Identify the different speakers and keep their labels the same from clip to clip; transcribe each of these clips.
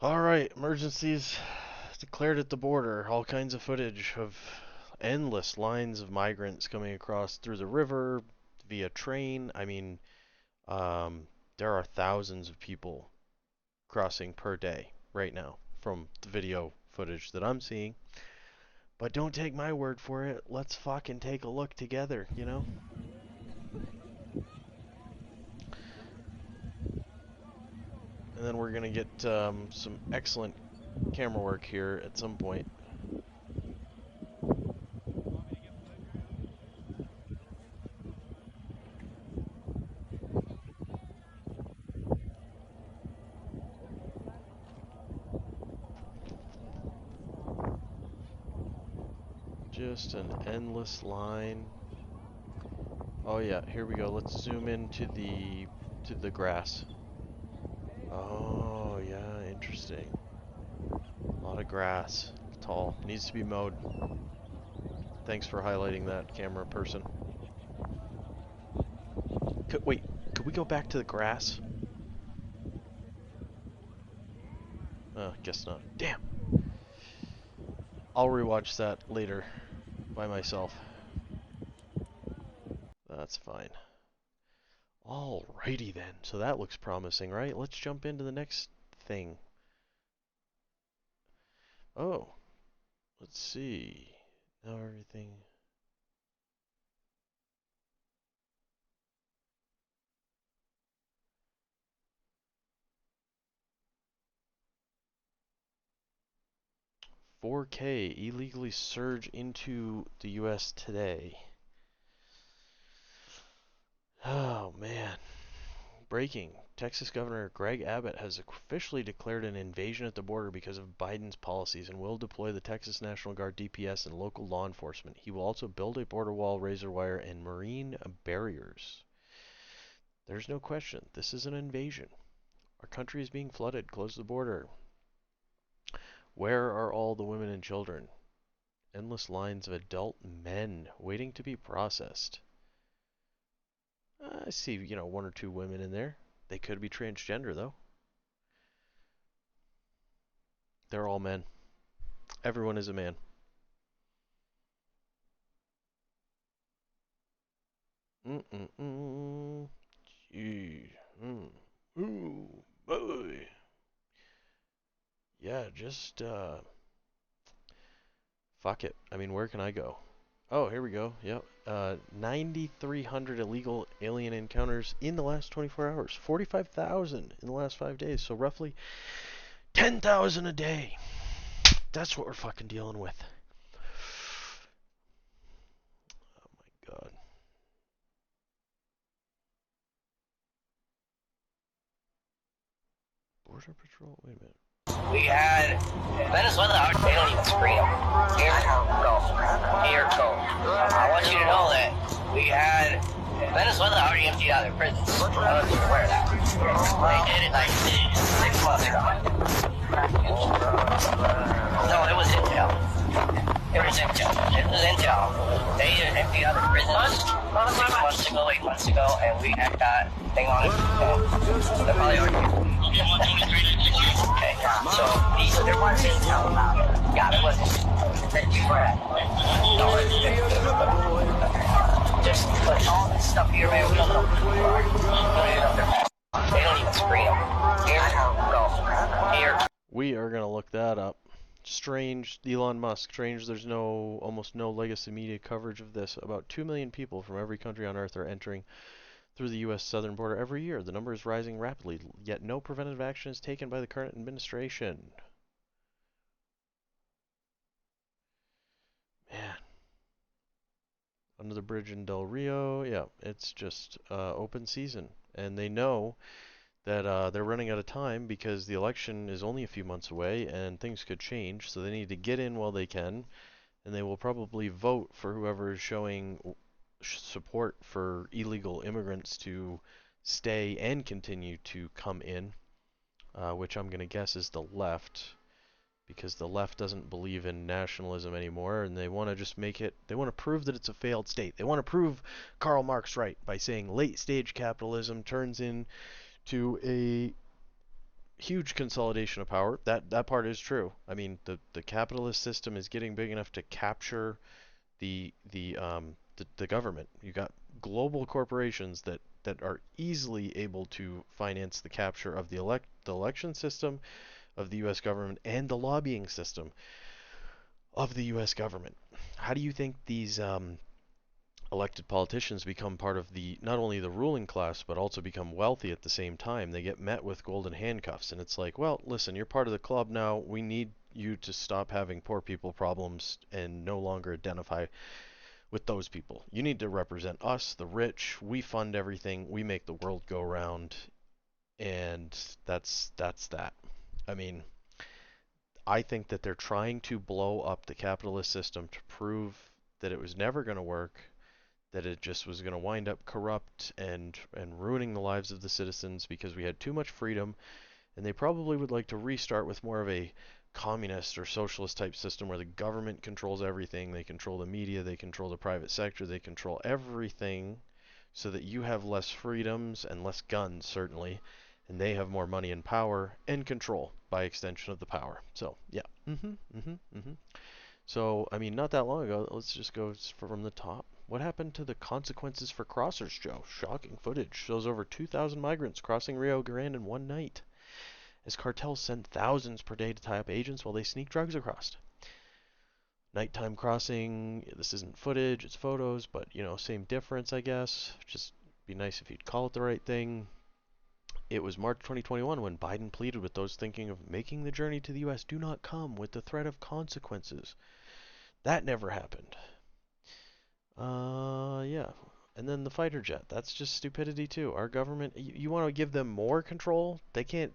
Speaker 1: Alright, emergencies declared at the border. All kinds of footage of endless lines of migrants coming across through the river via train. Um, there are thousands of people crossing per day right now from the video footage that I'm seeing. But don't take my word for it. Let's fucking take a look together, you know? And then we're gonna get some excellent camera work here at some point. Just an endless line. Oh yeah, here we go. Let's zoom into the grass. Oh yeah, interesting. A lot of grass. Tall. Needs to be mowed. Thanks for highlighting that, camera person. Wait, could we go back to the grass? Guess not. Damn. I'll rewatch that later by myself. That's fine. Alrighty then. So that looks promising, right? Let's jump into the next thing. Oh, let's see. Now everything. "4K illegally surge into the U.S. today." Oh man. Breaking. Texas Governor Greg Abbott has officially declared an invasion at the border because of Biden's policies and will deploy the Texas National Guard DPS and local law enforcement. He will also build a border wall, razor wire, and marine barriers. There's no question. This is an invasion. Our country is being flooded. Close the border. Where are all the women and children? Endless lines of adult men waiting to be processed. I see, one or two women in there. They could be transgender, though. They're all men. Everyone is a man. Mm-mm-mm. Gee. Ooh, boy. Yeah, just, fuck it. Where can I go? Oh, here we go. Yep. 9,300 illegal alien encounters in the last 24 hours. 45,000 in the last 5 days. So roughly 10,000 a day. That's what we're fucking dealing with. Oh my god. Border Patrol? Wait a minute.
Speaker 2: We had Venezuela, they don't even screen them. Here, go. Here, go. I want you to know that we had Venezuela already emptied out their prisons. I don't know if you're aware of that. They did it like 6 months ago. No, it was intel. It was intel. It was intel. They emptied out their prisons 6 months ago, 8 months ago, and we had that thing on it. They're probably already. Okay, so these are the ones intel about it. Yeah, it wasn't. Just put all this stuff here, man. We don't know. They don't even screen them. Here, go. Here.
Speaker 1: We are gonna look that up. Strange, Elon Musk. Strange, there's almost no legacy media coverage of this. About 2 million people from every country on Earth are entering through the U.S. southern border every year. The number is rising rapidly, yet no preventative action is taken by the current administration. Man. Under the bridge in Del Rio, yeah, it's just open season. And they know that they're running out of time because the election is only a few months away and things could change, so they need to get in while they can, and they will probably vote for whoever is showing support for illegal immigrants to stay and continue to come in, which I'm going to guess is the left, because the left doesn't believe in nationalism anymore, and they want to just they want to prove that it's a failed state. They want to prove Karl Marx right by saying late stage capitalism turns into a huge consolidation of power. That part is true. I mean, the capitalist system is getting big enough to capture the government. You got global corporations that are easily able to finance the capture of the election system of the U.S. government and the lobbying system of the U.S. government. How do you think these elected politicians become part of the not only the ruling class but also become wealthy at the same time? They get met with golden handcuffs, and it's like, well, listen, you're part of the club now. We need you to stop having poor people problems and no longer identify with those people. You need to represent us, the rich. We fund everything. We make the world go round, and that's that. I mean, I think that they're trying to blow up the capitalist system to prove that it was never going to work, that it just was going to wind up corrupt and ruining the lives of the citizens because we had too much freedom, and they probably would like to restart with more of a communist or socialist type system where the government controls everything, they control the media, they control the private sector, they control everything so that you have less freedoms and less guns certainly, and they have more money and power and control by extension of the power. So, yeah. So, I mean, not that long ago, let's just go from the top. What happened to the consequences for crossers, Joe? Shocking footage shows over 2,000 migrants crossing Rio Grande in one night as cartels send thousands per day to tie up agents while they sneak drugs across. Nighttime crossing, this isn't footage, it's photos, but, same difference, I guess. Just be nice if you'd call it the right thing. It was March 2021 when Biden pleaded with those thinking of making the journey to the U.S. do not come with the threat of consequences. That never happened. Yeah. And then the fighter jet. That's just stupidity too. Our government, you want to give them more control? They can't.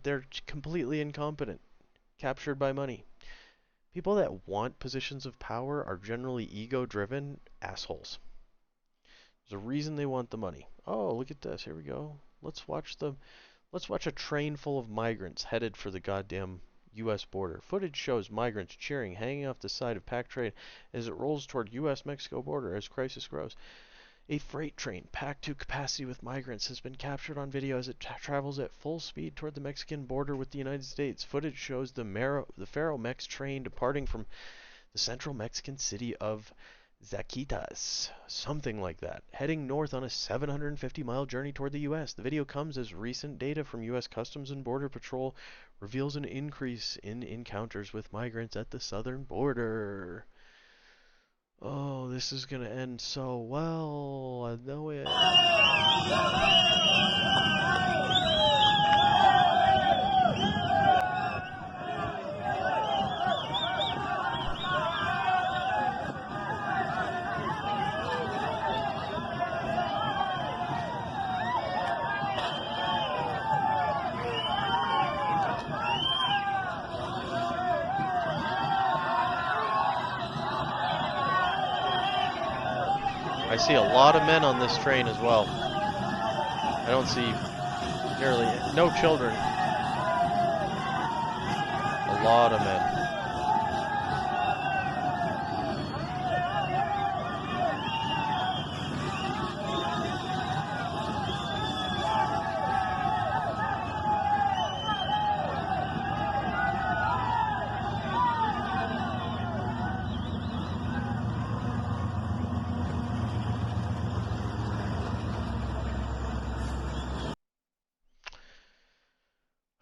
Speaker 1: They're completely incompetent, captured by money. People that want positions of power are generally ego-driven assholes. There's a reason they want the money. Oh, look at this. Here we go. Let's watch a train full of migrants headed for the goddamn U.S. border. Footage shows migrants cheering, hanging off the side of packed train as it rolls toward U.S.-Mexico border as crisis grows. A freight train packed to capacity with migrants has been captured on video as it travels at full speed toward the Mexican border with the United States. Footage shows the Ferromex train departing from the central Mexican city of Zaquitas, something like that, heading north on a 750-mile journey toward the U.S. The video comes as recent data from U.S. Customs and Border Patrol reveals an increase in encounters with migrants at the southern border. Oh, this is gonna end so well. I know it. I see a lot of men on this train as well. I don't see nearly no children. A lot of men.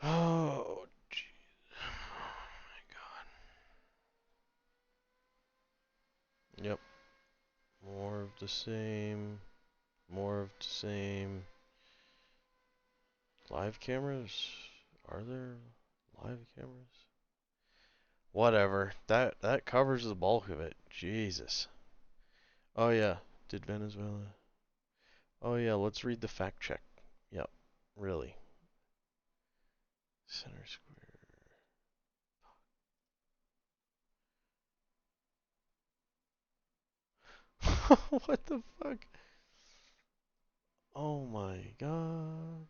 Speaker 1: Oh, gee. Oh my God. Yep. More of the same. More of the same. Live cameras? Are there live cameras? Whatever. That covers the bulk of it. Jesus. Oh yeah. Did Venezuela? Oh yeah, let's read the fact check. Yep. Really. Center Square. What the fuck? Oh my god.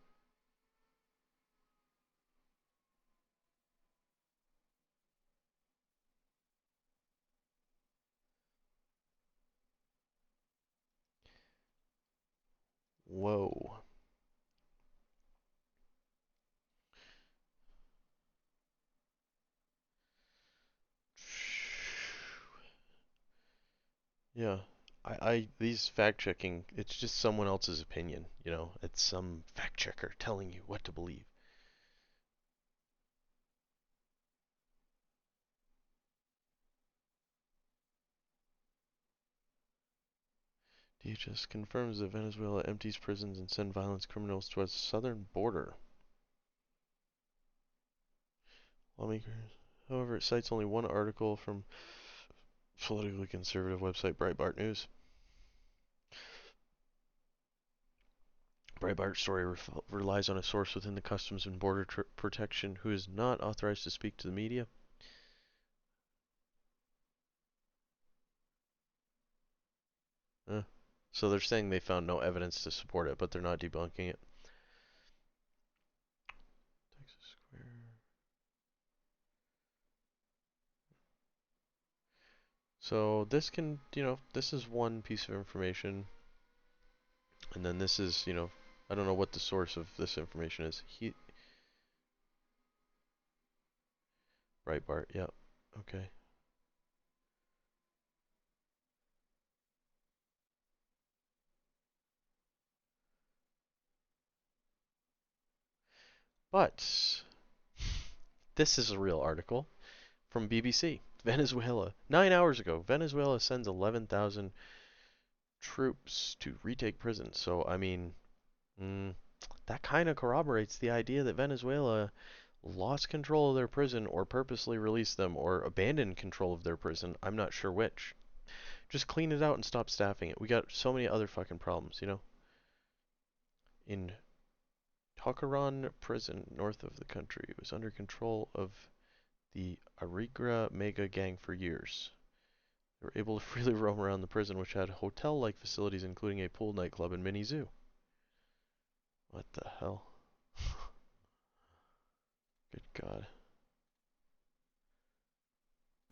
Speaker 1: Whoa. Yeah. These fact checking, it's just someone else's opinion, you know. It's some fact checker telling you what to believe. DHS confirms that Venezuela empties prisons and sends violent criminals to its southern border. Lawmakers. However, it cites only one article from politically conservative website Breitbart News. Breitbart story relies on a source within the Customs and Border Protection who is not authorized to speak to the media. Uh, so they're saying they found no evidence to support it, but they're not debunking it. Texas Square. So this can, this is one piece of information, and then this is, I don't know what the source of this information is. Breitbart, yeah, okay. But this is a real article from BBC. Venezuela. 9 hours ago, Venezuela sends 11,000 troops to retake prisons. So, I mean, that kind of corroborates the idea that Venezuela lost control of their prison or purposely released them or abandoned control of their prison. I'm not sure which. Just clean it out and stop staffing it. We got so many other fucking problems, you know? In Takaran prison, north of the country, it was under control of the Arigra mega gang for years. They were able to freely roam around the prison, which had hotel-like facilities including a pool, nightclub, and mini zoo. What the hell? Good God.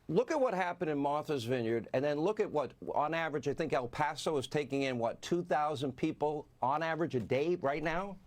Speaker 3: Look at what happened in Martha's Vineyard, and then look at what, on average, I think El Paso is taking in, 2,000 people on average a day right now?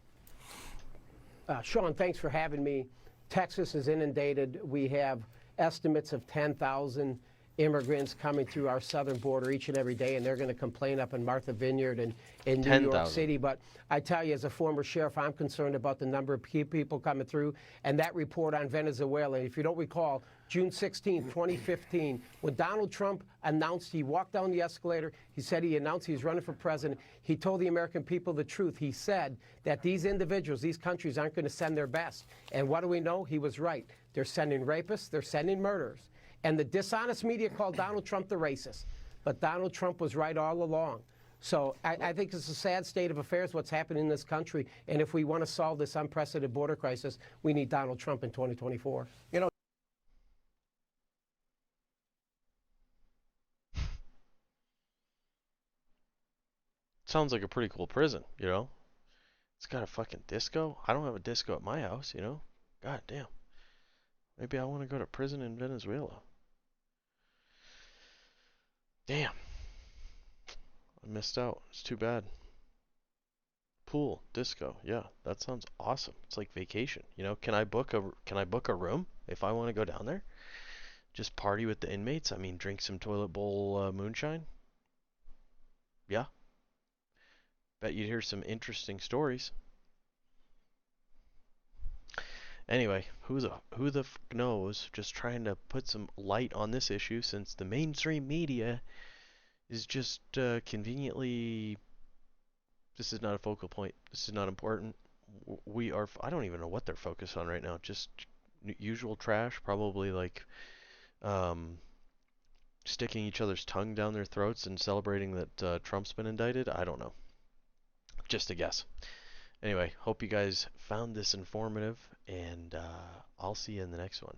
Speaker 4: Sean, thanks for having me. Texas is inundated. We have estimates of 10,000 immigrants coming through our southern border each and every day, and they're going to complain up in Martha Vineyard and in New York City. But I tell you, as a former sheriff, I'm concerned about the number of people coming through. And that report on Venezuela, if you don't recall, June 16, 2015, when Donald Trump announced, he walked down the escalator, he said he announced he was running for president, he told the American people the truth. He said that these individuals, these countries aren't going to send their best. And what do we know? He was right. They're sending rapists, they're sending murderers. And the dishonest media called Donald Trump the racist. But Donald Trump was right all along. So I think it's a sad state of affairs what's happening in this country. And if we want to solve this unprecedented border crisis, we need Donald Trump in 2024.
Speaker 3: You know,
Speaker 1: Sounds like a pretty cool prison, you know? It's got a fucking disco. I don't have a disco at my house, you know? God damn. Maybe I want to go to prison in Venezuela. Damn. I missed out. It's too bad. Pool, disco. Yeah, that sounds awesome. It's like vacation, you know? Can I book a room if I want to go down there? Just party with the inmates? I mean, drink some toilet bowl moonshine? Yeah. Bet you'd hear some interesting stories. Anyway, who the knows? Just trying to put some light on this issue since the mainstream media is just conveniently. This is not a focal point. This is not important. We are. I don't even know what they're focused on right now. Just usual trash. Probably like um, sticking each other's tongue down their throats and celebrating that Trump's been indicted. I don't know. Just a guess. Anyway, hope you guys found this informative, and I'll see you in the next one.